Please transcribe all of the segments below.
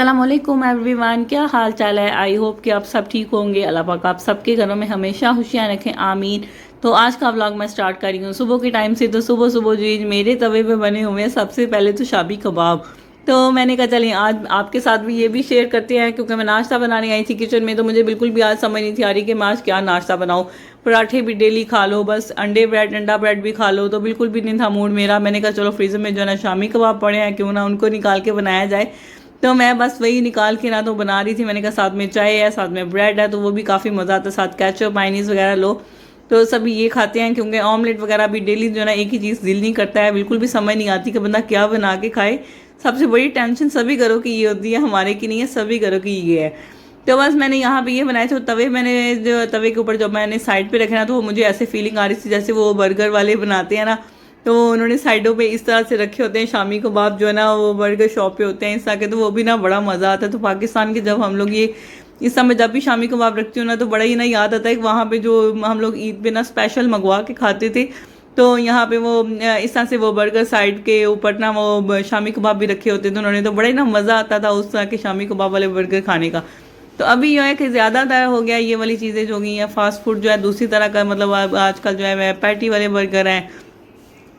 अस्सलामुअलैकुम एवरीवन, क्या हाल चाल है। आई होप कि आप सब ठीक होंगे। अल्लाह पाक आप सबके घरों में हमेशा खुशियाँ रखें, आमीन। तो आज का व्लॉग मैं स्टार्ट कर रही हूँ सुबह के टाइम से। तो सुबह सुबह जी मेरे तवे पे बने हुए हैं सबसे पहले तो शाबी कबाब। तो मैंने कहा चलिए आज आपके साथ भी ये भी शेयर करते हैं, क्योंकि मैं नाश्ता बनाने आई थी किचन में। तो मुझे बिल्कुल भी आज समझ नहीं थी आ रही कि मैं आज क्या नाश्ता बनाऊँ। पराठे भी डेली खा लो, बस अंडा ब्रेड भी खा लो, तो बिल्कुल भी नहीं था मूड मेरा। मैंने कहा चलो फ्रीज़र में जो है ना शामी कबाब पड़े हैं, क्यों ना उनको निकाल के बनाया जाए। तो मैं बस वही निकाल के ना तो बना रही थी। मैंने कहा साथ में चाय है, साथ में ब्रेड है, तो वो भी काफ़ी मज़ा आता है। साथ केचप मायनीज़ वगैरह लो तो सभी ये खाते हैं, क्योंकि ऑमलेट वगैरह भी डेली जो है ना एक ही चीज़ दिल नहीं करता है। बिल्कुल भी समझ नहीं आती कि बंदा क्या बना के खाए। सबसे बड़ी टेंशन सभी घरों की ये होती है, हमारे की नहीं है, सभी घरों की ये है। तो बस मैंने यहाँ पे ये बनाए थे। तवे मैंने जो तवे के ऊपर जब मैंने साइड पे रखे ना, तो वो मुझे ऐसे फीलिंग आ रही थी जैसे वो बर्गर वाले बनाते हैं ना, तो उन्होंने साइडों पे इस तरह से रखे होते हैं शामी कबाब जो है ना, वो बर्गर शॉप पे होते हैं इस तरह के। तो वो भी ना बड़ा मज़ा आता है। तो पाकिस्तान के जब हम लोग ये इस समय जब भी शामी कबाब रखती हूँ ना, तो बड़ा ही ना याद आता है कि वहाँ पे जो हम लोग ईद पे ना स्पेशल मंगवा के खाते थे। तो यहाँ पे वो इस तरह से वो बर्गर साइड के ऊपर ना वो शामी कबाब भी रखे होते थे उन्होंने। तो बड़ा ही ना मज़ा आता था उस तरह के शामी कबाब वाले बर्गर खाने का। तो अभी यह है कि ज़्यादातर हो गया ये वाली चीज़ें जो गई हैं फास्ट फूड जो है दूसरी तरह का, मतलब आजकल जो है पैटी वाले बर्गर हैं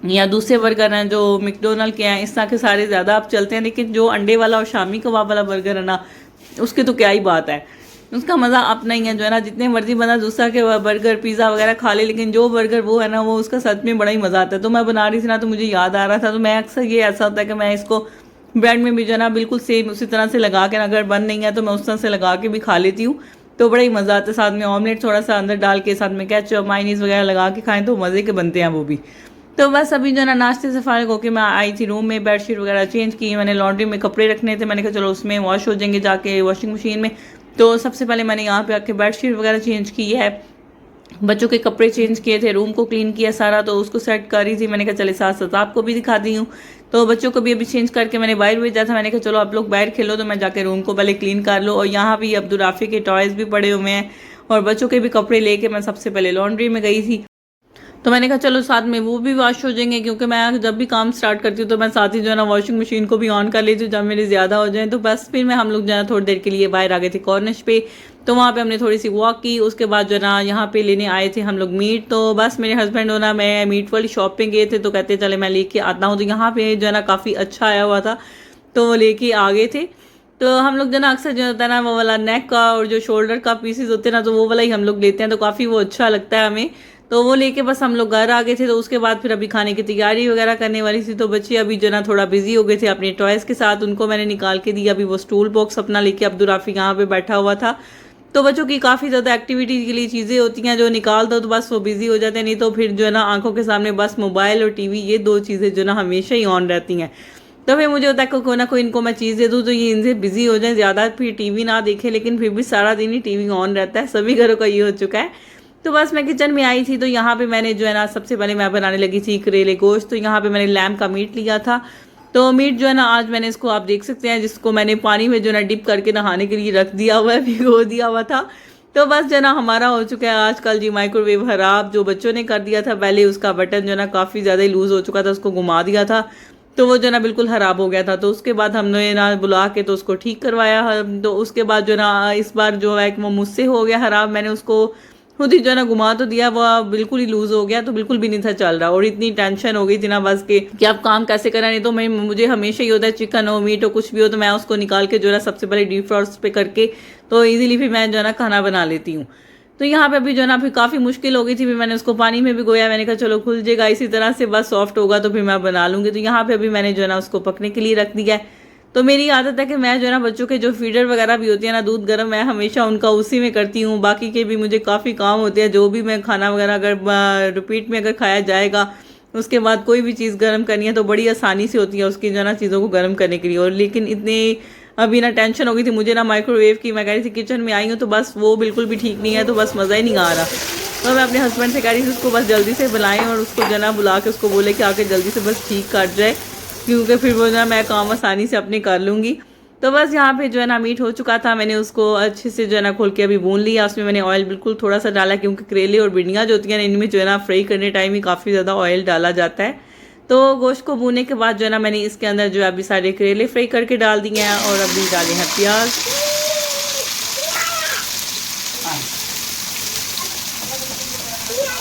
या दूसरे बर्गर हैं जो मैकडोनल्ड के हैं, इस तरह के सारे ज़्यादा अब चलते हैं। लेकिन जो अंडे वाला और शामी कबाब वाला बर्गर है ना, उसकी तो क्या ही बात है। उसका मज़ा अपना ही है जो है ना। जितने मर्जी बंदा दूसरा के बर्गर पिज़्ज़ा वगैरह खा ले, लेकिन जो बर्गर वो है ना, वो उसका सच में बड़ा ही मज़ा आता है। तो मैं बना रही थी ना, तो मुझे याद आ रहा था। तो मैं अक्सर ये ऐसा होता है कि मैं इसको ब्रेड में भी जो है ना बिल्कुल सेम उसी तरह से लगा के, अगर बन नहीं है तो मैं उस तरह से लगा के भी खा लेती हूँ। तो बड़ा ही मज़ा आता है। साथ में ऑमलेट थोड़ा सा अंदर डाल के, साथ में केचप मायनीज़ वगैरह लगा के खाएं तो मज़े के बनते हैं वो भी। तो बस अभी जो है ना नाश्ते से फारिग होकर मैं आई थी रूम में, बेडशीट वगैरह चेंज की। मैंने लॉन्ड्री में कपड़े रखने थे, मैंने कहा चलो उसमें वॉश हो जाएंगे जाके वॉशिंग मशीन में। तो सबसे पहले मैंने यहाँ पे आके बेडशीट वगैरह चेंज की है, बच्चों के कपड़े चेंज किए थे, रूम को क्लीन किया सारा, तो उसको सेट कर रही थी। मैंने कहा चले साथ साथ आपको भी दिखाती हूँ। तो बच्चों को भी अभी चेंज करके मैंने बाहर भेजा था। मैंने कहा चलो आप लोग बाहर खेलो, तो मैं जाके रूम को पहले क्लीन कर लो। और यहाँ भी अब्दुल राफी के टॉयज़ भी पड़े हुए हैं और बच्चों के भी कपड़े लेके मैं सबसे पहले लॉन्ड्री में गई थी। तो मैंने कहा चलो साथ में वो भी वॉश हो जाएंगे, क्योंकि मैं जब भी काम स्टार्ट करती हूँ तो मैं साथ ही जो है ना वॉशिंग मशीन को भी ऑन कर लेती हूँ जब मेरे ज़्यादा हो जाए। तो बस फिर मैं हम लोग जो है थोड़ी देर के लिए बाहर आ गए थे कॉर्निश पे। तो वहाँ पे हमने थोड़ी सी वॉक की। उसके बाद जो है ना यहाँ पे लेने आए थे हम लोग मीट। तो बस मेरे हस्बैंड हो ना, मैं मीट वाली शॉप पे गए थे, तो कहते चले मैं लेके आता हूँ। तो यहाँ पे जो है ना काफ़ी अच्छा आया हुआ था, तो वो लेके आ गए थे। तो हम लोग जो ना अक्सर जो होता है ना वो वाला नेक का और जो शोल्डर का पीसेस होते हैं ना, तो वो वाला ही हम लोग लेते हैं। तो काफ़ी वो अच्छा लगता है हमें। तो वो लेके बस हम लोग घर आ गए थे। तो उसके बाद फिर अभी खाने की तैयारी वगैरह करने वाली थी। तो बच्चे अभी जो ना थोड़ा बिजी हो गए थे अपने टॉयज़ के साथ, उनको मैंने निकाल के दिया। अभी वो स्टूल बॉक्स अपना लेके अब्दुल राफी यहाँ पे बैठा हुआ था। तो बच्चों की काफ़ी ज़्यादा एक्टिविटी के लिए चीज़ें होती हैं, जो निकाल दो तो बस वो बिजी हो जाते हैं। नहीं तो फिर जो है ना आंखों के सामने बस मोबाइल और टीवी, ये दो चीज़ें जो ना हमेशा ही ऑन रहती हैं। तो फिर मुझे होता है कोई ना कोई इनको मैं चीज़ दे दूँ तो ये इनसे बिजी हो जाए, ज़्यादा फिर टीवी ना देखें, लेकिन फिर भी सारा दिन ही टीवी ऑन रहता है। सभी घरों का ये हो चुका है। तो बस मैं किचन में आई थी। तो यहाँ पे मैंने जो है ना सबसे पहले मैं बनाने लगी थी करेले गोश्त। तो यहाँ पे मैंने लैम्ब का मीट लिया था। तो मीट जो है ना आज मैंने इसको आप देख सकते हैं, जिसको मैंने पानी में जो है ना डिप करके नहाने के लिए रख दिया हुआ है, भिगो दिया हुआ था। तो बस जो है ना हमारा हो चुका है आजकल जी माइक्रोवेव खराब, जो बच्चों ने कर दिया था। पहले उसका बटन जो है ना काफ़ी ज़्यादा ही लूज़ हो चुका था, उसको घुमा दिया था, तो वो जो ना बिल्कुल ख़राब हो गया था। तो उसके बाद हमने ना बुला के तो उसको ठीक करवाया। तो उसके बाद जो ना इस बार जो है वो मुझसे हो गया ख़राब। मैंने उसको खुद ही जो है ना घुमा तो दिया, वो बिल्कुल ही लूज़ हो गया, तो बिल्कुल भी नहीं था चल रहा। और इतनी टेंशन हो गई थी ना बस के कि अब काम कैसे करना। नहीं तो मुझे हमेशा ही होता है चिकन हो मीट हो कुछ भी हो, तो मैं उसको निकाल के जो है सबसे पहले डीप फ्रॉस्ट पे करके तो ईजिली फिर मैं जो है ना खाना बना लेती हूँ। तो यहाँ पे अभी जो है ना फिर काफ़ी मुश्किल हो गई थी। फिर मैंने उसको पानी में भिगोया। मैंने कहा चलो खुल जाएगा इसी तरह से, बस सॉफ्ट होगा तो फिर मैं बना लूँगी। तो यहाँ पे अभी मैंने जो है ना उसको पकने के लिए रख दिया है। तो मेरी आदत है कि मैं जो है ना बच्चों के जो फीडर वगैरह भी होती है ना, दूध गर्म, मैं हमेशा उनका उसी में करती हूँ। बाकी के भी मुझे काफ़ी काम होते हैं, जो भी मैं खाना वगैरह अगर रिपीट में अगर खाया जाएगा, उसके बाद कोई भी चीज़ गर्म करनी है तो बड़ी आसानी से होती है उसकी जो है ना चीज़ों को गर्म करने के लिए। और लेकिन इतने अभी ना टेंशन हो गई थी मुझे ना माइक्रोवेव की। मैं कह रही थी किचन में आई हूँ तो बस वो बिल्कुल भी ठीक नहीं है, तो बस मज़ा ही नहीं आ रहा। तो मैं अपने हस्बैंड से कह रही थी उसको बस जल्दी से बुलाएं और उसको जना बुला के उसको बोले कि आके जल्दी से बस ठीक कर जाए, क्योंकि फिर वो ना मैं काम आसानी से अपने कर लूँगी। तो बस यहाँ पे जो है ना मीट हो चुका था। मैंने उसको अच्छे से जो है ना खोल के अभी भून लिया। उसमें मैंने ऑयल बिल्कुल थोड़ा सा डाला, क्योंकि करेले और भिंडियाँ जो होती हैं इनमें जो है ना फ्राई करने टाइम ही काफ़ी ज़्यादा ऑयल डाला जाता है। तो गोश्त को भूनने के बाद जो है ना मैंने इसके अंदर जो है अभी सारे करेले फ्राई करके डाल दिए हैं और अभी डाले हैं प्याज।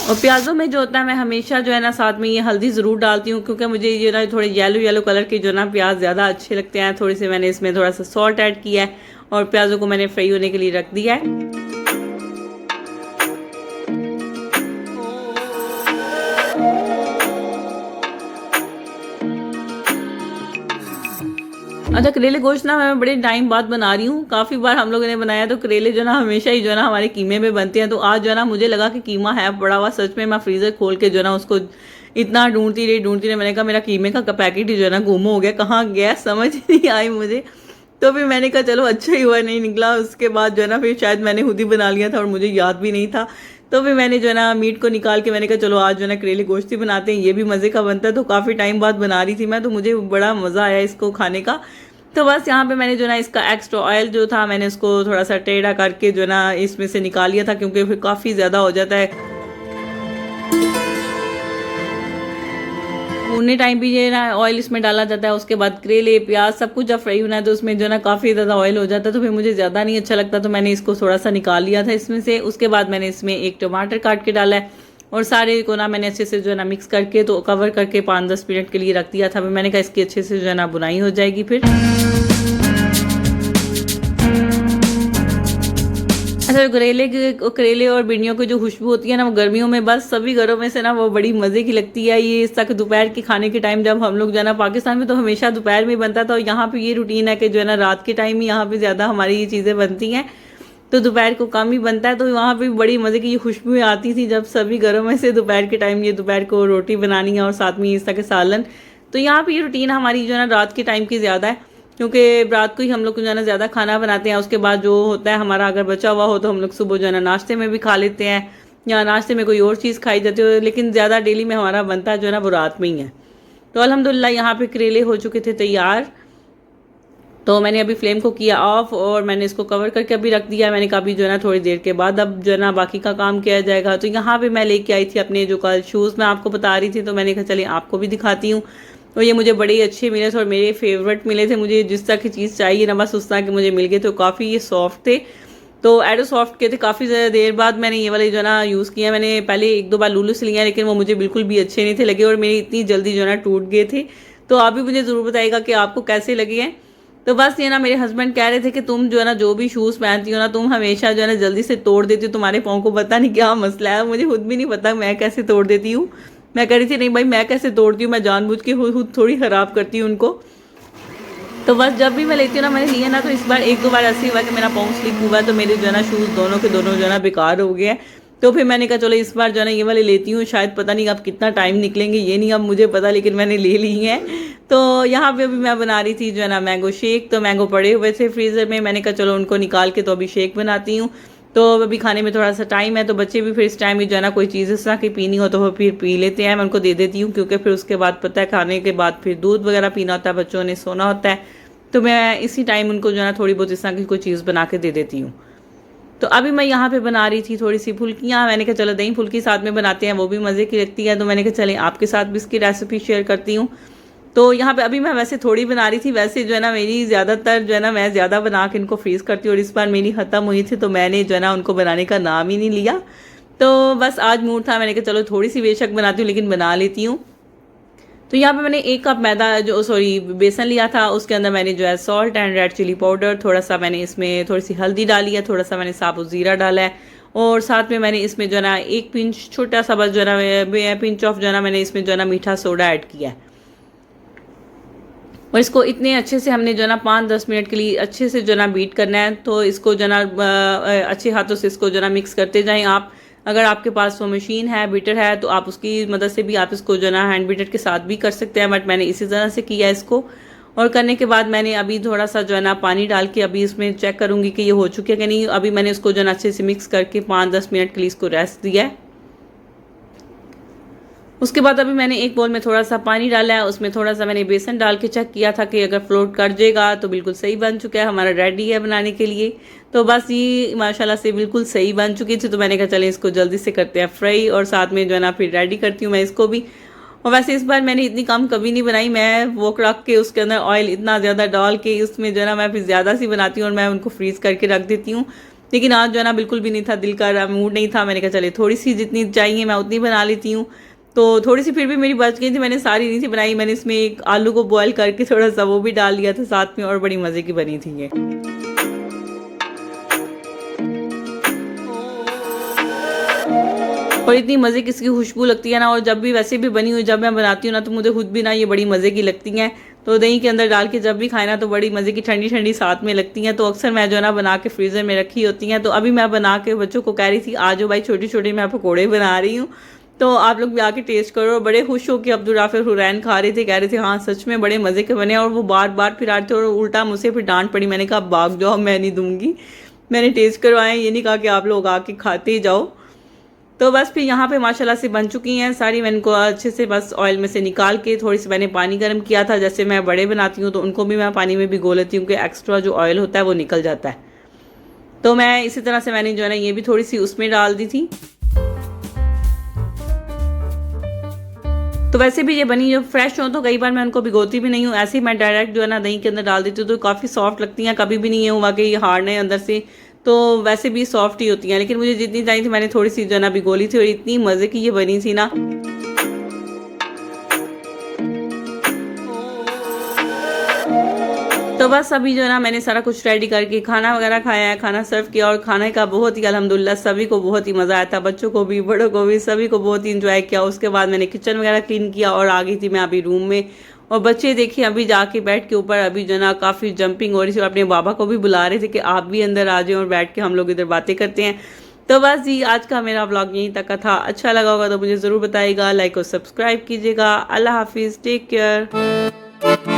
और प्याज़ों में जो होता है मैं हमेशा जो है ना साथ में ये हल्दी ज़रूर डालती हूँ, क्योंकि मुझे ये ना थोड़े येलो येलो कलर के जो ना प्याज ज़्यादा अच्छे लगते हैं। थोड़ी सी मैंने इसमें थोड़ा सा सॉल्ट ऐड किया है और प्याज़ों को मैंने फ्राई होने के लिए रख दिया है। अच्छा, करेले गोश्त ना मैं बड़े टाइम बाद बना रही हूँ। काफ़ी बार हम लोगों ने बनाया तो करेले जो ना हमेशा ही जो ना हमारे कीमे में बनते हैं। तो आज जो ना मुझे लगा कि कीमा है पड़ा हुआ, सच में मैं फ्रीज़र खोल के जो ना उसको इतना ढूंढती रही। मैंने कहा मेरा कीमे का पैकेट ही जो ना गुम हो गया, कहाँ गया समझ नहीं आई मुझे। तो फिर मैंने कहा चलो अच्छा ही हुआ नहीं निकला। उसके बाद जो है ना फिर शायद मैंने खुद ही बना लिया था और मुझे याद भी नहीं था। तो फिर मैंने जो है ना मीट को निकाल के मैंने कहा चलो आज जो है ना करेले गोश्त ही बनाते हैं, ये भी मज़े का बनता है। तो काफ़ी टाइम बाद बना रही थी मैं, तो मुझे बड़ा मज़ा आया इसको खाने का। तो बस यहाँ पे मैंने जो ना इसका एक्स्ट्रा ऑयल जो था मैंने उसको थोड़ा सा टेढ़ा करके जो ना इसमें से निकाल लिया था, क्योंकि फिर काफ़ी ज़्यादा हो जाता है। भूनने टाइम भी ये ना ऑयल इसमें डाला जाता है। उसके बाद करेले प्याज सब कुछ जब फ्राई होना है तो उसमें जो ना काफ़ी ज़्यादा ऑयल हो जाता है, तो फिर मुझे ज़्यादा नहीं अच्छा लगता। तो मैंने इसको थोड़ा सा निकाल लिया था इसमें से। उसके बाद मैंने इसमें एक टमाटर काट के डाला है और सारे को ना मैंने अच्छे से जो है ना मिक्स करके तो कवर करके 5-10 मिनट के लिए रख दिया था। मैंने कहा इसकी अच्छे से जो है ना बुनाई हो जाएगी। फिर अच्छा, करेले और भिंडियों की जो खुशबू होती है ना वो गर्मियों में बस सभी घरों में से ना वो बड़ी मज़े की लगती है। ये इस तक दोपहर के खाने के टाइम जब हम लोग जो है ना पाकिस्तान में तो हमेशा दोपहर में बनता था और यहाँ पे ये रूटीन है कि जो है ना रात के टाइम ही यहाँ पे ज़्यादा हमारी ये चीज़ें बनती हैं, तो दोपहर को कम ही बनता है। तो वहाँ पे बड़ी मज़े की ये खुशबू आती थी जब सभी घरों में से दोपहर के टाइम ये दोपहर को रोटी बनानी है और साथ में इस तरह के सालन। तो यहाँ पे ये रूटीन हमारी जो है ना रात के टाइम की ज़्यादा है, क्योंकि रात को ही हम लोग जो है ना ज़्यादा खाना बनाते हैं। उसके बाद जो होता है हमारा अगर बचा हुआ हो तो हम लोग सुबह जो है ना नाश्ते में भी खा लेते हैं या नाश्ते में कोई और चीज़ खाई जाती है, लेकिन ज़्यादा डेली में हमारा बनता है जो है ना वो रात में ही है। तो अल्हम्दुलिल्लाह यहाँ पे करेले हो चुके थे तैयार। तो मैंने अभी फ्लेम को किया ऑफ और मैंने इसको कवर करके अभी रख दिया। मैंने कहा अभी जो है ना थोड़ी देर के बाद अब जो है ना बाकी का काम किया जाएगा। तो यहाँ पे मैं लेके आई थी अपने जो कल शूज़ मैं आपको बता रही थी, तो मैंने कहा चलिए आपको भी दिखाती हूँ। तो ये मुझे बड़े अच्छे मिले थे और मेरे फेवरेट मिले थे। मुझे जिस तरह की चीज़ चाहिए ना बस उस तरह के मुझे मिल गए। तो काफ़ी ये सॉफ्ट थे, तो एडो सॉफ्ट के थे। काफ़ी ज़्यादा देर बाद मैंने ये वाले जो है ना यूज़ किया। मैंने पहले 1-2 बार लुलु से लिया लेकिन वो मुझे बिल्कुल भी अच्छे नहीं थे लगे और मेरी इतनी जल्दी जो है ना टूट गए थे। तो आप भी मुझे ज़रूर बताइएगा कि आपको कैसे लगे हैं। तो बस ये ना मेरे हस्बैंड कह रहे थे कि तुम जो है ना जो भी शूज़ पहनती हो ना तुम हमेशा जो है ना जल्दी से तोड़ देती हो, तुम्हारे पाँव को पता नहीं क्या मसला है। मुझे खुद भी नहीं पता मैं कैसे तोड़ देती हूँ। मैं कह रही थी नहीं भाई मैं कैसे तोड़ती हूँ, मैं जानबूझ के खुद थोड़ी ख़राब करती हूँ उनको। तो बस जब भी मैं लेती हूँ ना मैंने लिए ना तो इस बार 1-2 बार ऐसे हुआ कि मेरा पाँव स्लिप हुआ तो मेरे जो है ना शूज़ दोनों के दोनों जो है ना बेकार हो गए हैं। तो फिर मैंने कहा चलो इस बार जो है ना ये वाले लेती हूँ, शायद पता नहीं अब कितना टाइम निकलेंगे ये नहीं अब मुझे पता, लेकिन मैंने ले ली हैं। तो यहाँ पे अभी मैं बना रही थी जो है ना मैंगो शेक। तो मैंगो पड़े हुए थे फ्रीज़र में, मैंने कहा चलो उनको निकाल के तो अभी शेक बनाती हूँ। तो अभी खाने में थोड़ा सा टाइम है तो बच्चे भी फिर इस टाइम में जो है ना कोई चीज़ इस तरह की पीनी हो तो वो फिर पी लेते हैं। मैं उनको दे देती हूँ क्योंकि फिर उसके बाद पता है खाने के बाद फिर दूध वगैरह पीना होता है, बच्चों ने सोना होता है। तो मैं इसी टाइम उनको जो है ना थोड़ी बहुत इस तरह की कोई चीज़ बना के दे देती हूँ। तो अभी मैं यहाँ पे बना रही थी थोड़ी सी फुल्कियाँ। मैंने कहा चलो दही फुल्की साथ में बनाते हैं, वो भी मज़े की लगती है। तो मैंने कहा चले आपके साथ भी इसकी रेसिपी शेयर करती हूँ। तो यहाँ पे अभी मैं वैसे थोड़ी बना रही थी, वैसे जो है ना मेरी ज़्यादातर जो है ना मैं ज़्यादा बना के इनको फ्रीज़ करती हूँ और इस बार मेरी ख़त्म हुई थी तो मैंने जो है ना उनको बनाने का नाम ही नहीं लिया। तो बस आज मूड था, मैंने कहा चलो थोड़ी सी बेशक बनाती हूँ लेकिन बना लेती हूँ। तो यहाँ पे मैंने 1 कप मैदा बेसन लिया था, उसके अंदर मैंने जो है salt and red chili powder, थोड़ा सा मैंने इसमें थोड़ी सी हल्दी डाली है, थोड़ा सा मैंने साबुत ज़ीरा डाला है और साथ में मैंने इसमें जो है ना 1 पिंच छोटा सा बस जो है ना पिंच ऑफ जो है ना मैंने इसमें जो है ना मीठा सोडा ऐड किया है। और इसको इतने अच्छे से हमने जो है ना 5-10 मिनट के लिए अच्छे से जो है ना बीट करना है। तो इसको जो है ना अच्छे हाथों से इसको जो है ना मिक्स करते जाएं। आप अगर आपके पास वो मशीन है बीटर है तो आप उसकी मदद से भी आप इसको जो है ना हैंड बीटर के साथ भी कर सकते हैं, बट मैंने इसी तरह से किया इसको। और करने के बाद मैंने अभी थोड़ा सा जो है ना पानी डाल के अभी इसमें चेक करूँगी कि ये हो चुके हैं कि नहीं। अभी मैंने इसको जो है ना अच्छे से मिक्स करके 5-10 मिनट के लिए इसको रेस्ट दिया है। उसके बाद अभी मैंने एक बोल में थोड़ा सा पानी डाला है, उसमें थोड़ा सा मैंने बेसन डाल के चेक किया था कि अगर फ्लोट कर जाएगा तो बिल्कुल सही बन चुका है, हमारा रेडी है बनाने के लिए। तो बस ये माशाल्लाह से बिल्कुल सही बन चुकी थी। तो मैंने कहा चले इसको जल्दी से करते हैं फ्राई और साथ में जो है ना फिर रेडी करती हूँ मैं इसको भी। और वैसे इस बार मैंने इतनी कम कभी नहीं बनाई, मैं वो रख के उसके अंदर ऑयल इतना ज़्यादा डाल के उसमें जो है ना मैं फिर ज़्यादा सी बनाती हूँ और मैं उनको फ्रीज़ करके रख देती हूँ। लेकिन आज जो है ना बिल्कुल भी नहीं था, दिल का मूड नहीं था, मैंने कहा चले थोड़ी सी जितनी चाहिए मैं उतनी बना लेती हूँ। तो थोड़ी सी फिर भी मेरी बच गई थी, मैंने सारी नहीं थी बनाई, मैंने इसमें एक आलू को बॉयल करके थोड़ा सा वो भी डाल दिया था साथ में, और बड़ी मज़े की बनी थी ये। और इतनी मज़े की इसकी खुशबू लगती है ना, और जब भी वैसे भी बनी हुई जब मैं बनाती हूँ ना तो मुझे खुद भी ना ये बड़ी मज़े की लगती हैं। तो दही के अंदर डाल के जब भी खाए ना तो बड़ी मज़े की ठंडी ठंडी साथ में लगती हैं। तो अक्सर मैं जो है ना बना के फ्रीज़र में रखी होती हैं। तो अभी मैं बना के बच्चों को कह रही थी आ जाओ भाई, छोटी छोटी मैं पकौड़े बना रही हूँ, तो आप लोग भी आके टेस्ट करो। बड़े खुश हो कि अब्दुल राफिर हुरैन खा रहे थे, कह रहे थे हाँ सच में बड़े मज़े के बने। और वो बार बार फिर आते थे और उल्टा मुझसे फिर डांट पड़ी, मैंने कहा भाग जाओ, मैं नहीं दूंगी, मैंने टेस्ट करवाए, ये नहीं कहा कि आप लोग आके खाते ही जाओ। तो बस फिर यहाँ पे माशाल्लाह से बन चुकी हैं सारी। मैंने इनको अच्छे से बस ऑयल में से निकाल के थोड़ी सी मैंने पानी गर्म किया था, जैसे मैं बड़े बनाती हूँ तो उनको भी मैं पानी में भिगो लेती हूँ कि एक्स्ट्रा जो ऑयल होता है वो निकल जाता है। तो मैं इसी तरह से मैंने जो है ना ये भी थोड़ी सी उसमें डाल दी थी। तो वैसे भी ये बनी जो फ्रेश हो तो कई बार मैं उनको भिगोती भी नहीं हूँ, ऐसे ही मैं डायरेक्ट जो है ना दही के अंदर डाल देती हूँ, तो काफ़ी सॉफ्ट लगती हैं। कभी भी नहीं है हुआ कि ये हार्ड है अंदर से, तो वैसे भी सॉफ्ट ही होती हैं। लेकिन मुझे जितनी चाहिए थी मैंने थोड़ी सी जो है ना भिगोली थी, और इतनी मज़े की ये बनी थी ना। तो बस अभी जो है ना मैंने सारा कुछ रेडी करके खाना वगैरह खाया है, खाना सर्व किया, और खाने का बहुत ही अल्हम्दुलिल्लाह सभी को बहुत ही मज़ा आया था, बच्चों को भी बड़ों को भी सभी को बहुत ही इंजॉय किया। उसके बाद मैंने किचन वगैरह क्लीन किया और आ गई थी मैं अभी रूम में। और बच्चे देखिए अभी जाके बेड के ऊपर अभी जो ना काफ़ी जंपिंग हो रही थी, और अपने बाबा को भी बुला रहे थे कि आप भी अंदर आ जाएं और बैठ के हम लोग इधर बातें करते हैं। तो बस जी आज का मेरा व्लॉग यहीं तक का था। अच्छा लगा होगा तो मुझे ज़रूर बताइएगा, लाइक और सब्सक्राइब कीजिएगा। अल्लाह हाफिज़, टेक केयर।